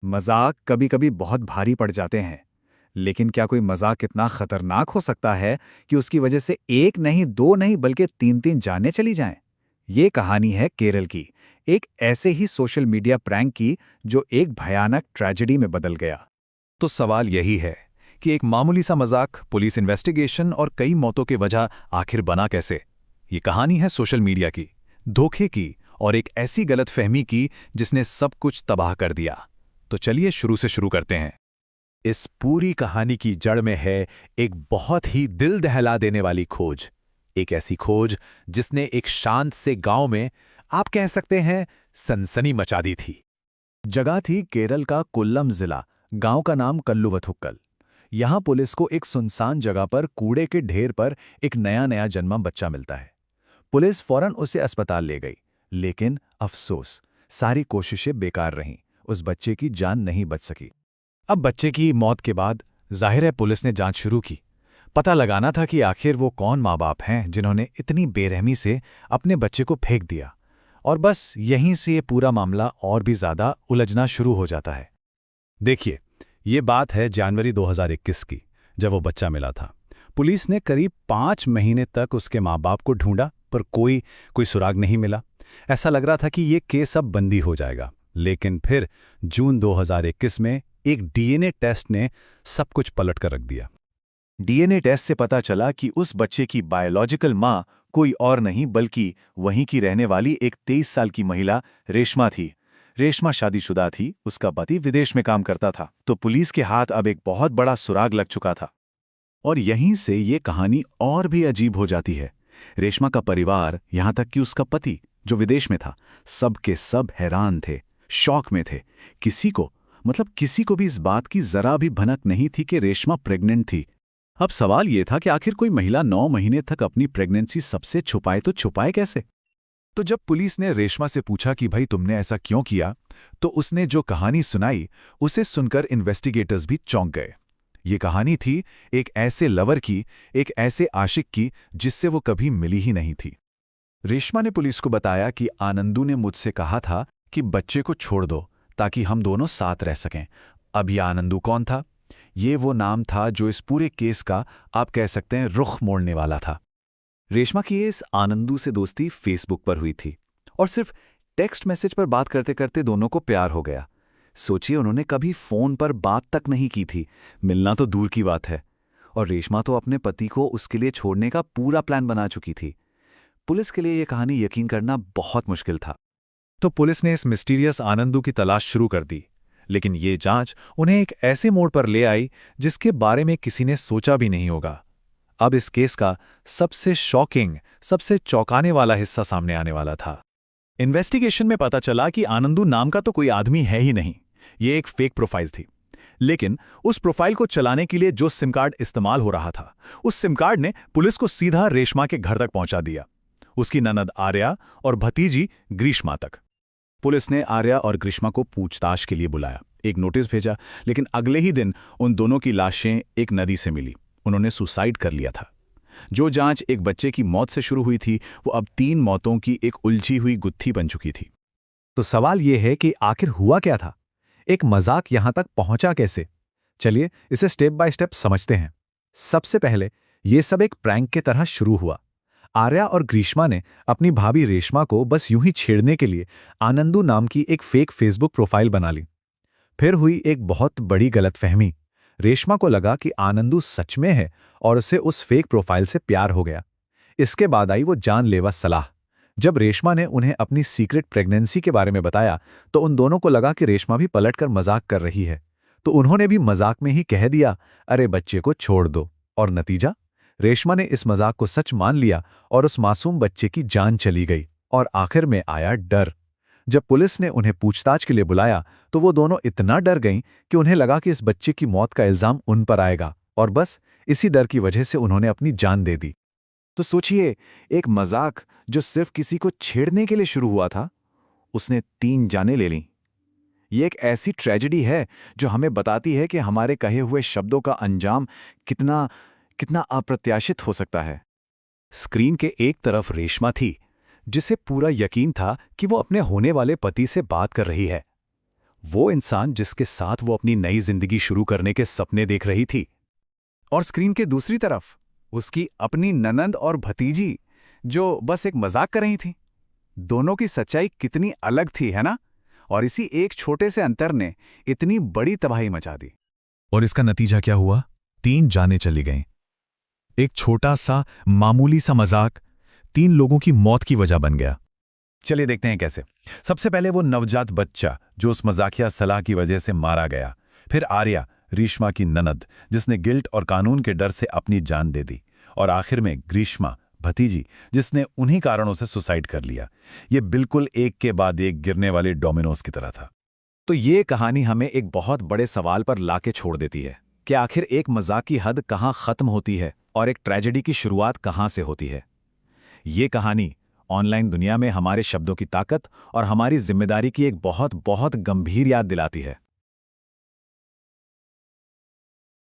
मजाक कभी कभी बहुत भारी पड़ जाते हैं। लेकिन क्या कोई मजाक इतना खतरनाक हो सकता है कि उसकी वजह से एक नहीं, दो नहीं, बल्कि तीन तीन जानें चली जाएं? ये कहानी है केरल की, एक ऐसे ही सोशल मीडिया प्रैंक की जो एक भयानक ट्रेजेडी में बदल गया। तो सवाल यही है कि एक मामूली सा मजाक, पुलिस इन्वेस्टिगेशन और कई मौतों की वजह आखिर बना कैसे। ये कहानी है सोशल मीडिया की, धोखे की और एक ऐसी गलतफहमी की जिसने सब कुछ तबाह कर दिया। तो चलिए शुरू से शुरू करते हैं। इस पूरी कहानी की जड़ में है एक बहुत ही दिल दहला देने वाली खोज। एक ऐसी खोज जिसने एक शांत से गांव में, आप कह सकते हैं, सनसनी मचा दी थी। जगह थी केरल का कोल्लम जिला। गांव का नाम कल्लुवथुक्कल। यहाँ पुलिस को एक सुनसान जगह पर कूड़े के ढेर पर एक नया नया जन्मा बच्चा मिलता है। पुलिस फौरन उसे अस्पताल ले गई, लेकिन अफसोस, सारी कोशिशें बेकार रहीं। उस बच्चे की जान नहीं बच सकी। अब बच्चे की मौत के बाद जाहिर है पुलिस ने जांच शुरू की। पता लगाना था कि आखिर वो कौन माँ बाप हैं जिन्होंने इतनी बेरहमी से अपने बच्चे को फेंक दिया। और बस यहीं से ये पूरा मामला और भी ज्यादा उलझना शुरू हो जाता है। देखिए, ये बात है जनवरी 2021 की, जब वो बच्चा मिला था। पुलिस ने करीब 5 महीने तक उसके माँ बाप को ढूंढा, पर कोई कोई सुराग नहीं मिला। ऐसा लग रहा था कि ये केस अब बंदी हो जाएगा। लेकिन फिर जून 2021 में एक डीएनए टेस्ट ने सब कुछ पलट कर रख दिया। डीएनए टेस्ट से पता चला कि उस बच्चे की बायोलॉजिकल माँ कोई और नहीं बल्कि वहीं की रहने वाली एक 23 साल की महिला रेशमा थी। रेशमा शादीशुदा थी, उसका पति विदेश में काम करता था। तो पुलिस के हाथ अब एक बहुत बड़ा सुराग लग चुका था। और यहीं से ये कहानी और भी अजीब हो जाती है। रेशमा का परिवार, यहां तक कि उसका पति जो विदेश में था, सब के सब हैरान थे, शॉक में थे। किसी को भी इस बात की जरा भी भनक नहीं थी कि रेशमा प्रेग्नेंट थी। अब सवाल यह था कि आखिर कोई महिला 9 महीने तक अपनी प्रेगनेंसी सबसे छुपाए तो छुपाए कैसे। तो जब पुलिस ने रेशमा से पूछा कि भाई तुमने ऐसा क्यों किया, तो उसने जो कहानी सुनाई, उसे सुनकर इन्वेस्टिगेटर्स भी चौंक गए। ये कहानी थी एक ऐसे लवर की, एक ऐसे आशिक की जिससे वो कभी मिली ही नहीं थी। रेशमा ने पुलिस को बताया कि आनंदू ने मुझसे कहा था कि बच्चे को छोड़ दो ताकि हम दोनों साथ रह सकें। अब यह आनंदू कौन था? ये वो नाम था जो इस पूरे केस का, आप कह सकते हैं, रुख मोड़ने वाला था। रेशमा की इस आनंदू से दोस्ती फेसबुक पर हुई थी और सिर्फ टेक्स्ट मैसेज पर बात करते करते दोनों को प्यार हो गया। सोचिए, उन्होंने कभी फोन पर बात तक नहीं की थी, मिलना तो दूर की बात है। और रेशमा तो अपने पति को उसके लिए छोड़ने का पूरा प्लान बना चुकी थी। पुलिस के लिए यह कहानी यकीन करना बहुत मुश्किल था। तो पुलिस ने इस मिस्टीरियस आनंदू की तलाश शुरू कर दी। लेकिन ये जांच उन्हें एक ऐसे मोड़ पर ले आई जिसके बारे में किसी ने सोचा भी नहीं होगा। अब इस केस का सबसे शॉकिंग, सबसे चौंकाने वाला हिस्सा सामने आने वाला था। इन्वेस्टिगेशन में पता चला कि आनंदू नाम का तो कोई आदमी है ही नहीं। ये एक फेक प्रोफाइल थी। लेकिन उस प्रोफाइल को चलाने के लिए जो सिम कार्ड इस्तेमाल हो रहा था, उस सिम कार्ड ने पुलिस को सीधा रेशमा के घर तक पहुंचा दिया, उसकी ननद आर्या और भतीजी ग्रीष्मा तक। पुलिस ने आर्या और ग्रीष्मा को पूछताछ के लिए बुलाया, एक नोटिस भेजा, लेकिन अगले ही दिन उन दोनों की लाशें एक नदी से मिली। उन्होंने सुसाइड कर लिया था। जो जांच एक बच्चे की मौत से शुरू हुई थी, वो अब 3 मौतों की एक उलझी हुई गुत्थी बन चुकी थी। तो सवाल यह है कि आखिर हुआ क्या था? एक मजाक यहां तक पहुंचा कैसे? चलिए इसे स्टेप बाय स्टेप समझते हैं। सबसे पहले, यह सब एक प्रैंक की तरह शुरू हुआ। आर्या और ग्रीष्मा ने अपनी भाभी रेशमा को बस यूं ही छेड़ने के लिए आनंदू नाम की एक फेक फेसबुक प्रोफाइल बना ली। फिर हुई एक बहुत बड़ी गलतफहमी। रेशमा को लगा कि आनंदू सच में है और उसे उस फेक प्रोफाइल से प्यार हो गया। इसके बाद आई वो जानलेवा सलाह। जब रेशमा ने उन्हें अपनी सीक्रेट प्रेगनेंसी के बारे में बताया, तो उन दोनों को लगा कि रेशमा भी पलटकर मजाक कर रही है। तो उन्होंने भी मजाक में ही कह दिया, अरे बच्चे को छोड़ दो। और नतीजा, रेशमा ने इस मजाक को सच मान लिया और उस मासूम बच्चे की जान चली गई। और आखिर में आया डर। जब पुलिस ने उन्हें पूछताछ के लिए बुलाया, तो वो दोनों इतना डर गईं कि उन्हें लगा कि इस बच्चे की मौत का इल्जाम उन पर आएगा, और बस इसी डर की वजह से उन्होंने अपनी जान दे दी। तो सोचिए, एक मजाक जो सिर्फ किसी को छेड़ने के लिए शुरू हुआ था, उसने 3 जानें ले लीं। ये एक ऐसी ट्रेजेडी है जो हमें बताती है कि हमारे कहे हुए शब्दों का अंजाम कितना कितना अप्रत्याशित हो सकता है। स्क्रीन के एक तरफ रेशमा थी, जिसे पूरा यकीन था कि वो अपने होने वाले पति से बात कर रही है। वो इंसान जिसके साथ वो अपनी नई जिंदगी शुरू करने के सपने देख रही थी। और स्क्रीन के दूसरी तरफ उसकी अपनी ननंद और भतीजी जो बस एक मजाक कर रही थी। दोनों की सच्चाई कितनी अलग थी, है ना? और इसी एक छोटे से अंतर ने इतनी बड़ी तबाही मचा दी। और इसका नतीजा क्या हुआ? 3 जानें चली गईं। एक छोटा सा मामूली सा मजाक 3 लोगों की मौत की वजह बन गया। चलिए देखते हैं कैसे। सबसे पहले वो नवजात बच्चा जो उस मजाकिया सलाह की वजह से मारा गया। फिर आर्या, रेशमा की ननद, जिसने गिल्ट और कानून के डर से अपनी जान दे दी। और आखिर में ग्रीष्मा, भतीजी, जिसने उन्हीं कारणों से सुसाइड कर लिया। ये बिल्कुल एक के बाद एक गिरने वाले डोमिनोज की तरह था। तो ये कहानी हमें एक बहुत बड़े सवाल पर लाके छोड़ देती है कि आखिर एक मजाक की हद कहाँ खत्म होती है और एक ट्रेजेडी की शुरुआत कहाँ से होती है। ये कहानी ऑनलाइन दुनिया में हमारे शब्दों की ताकत और हमारी जिम्मेदारी की एक बहुत बहुत गंभीर याद दिलाती है।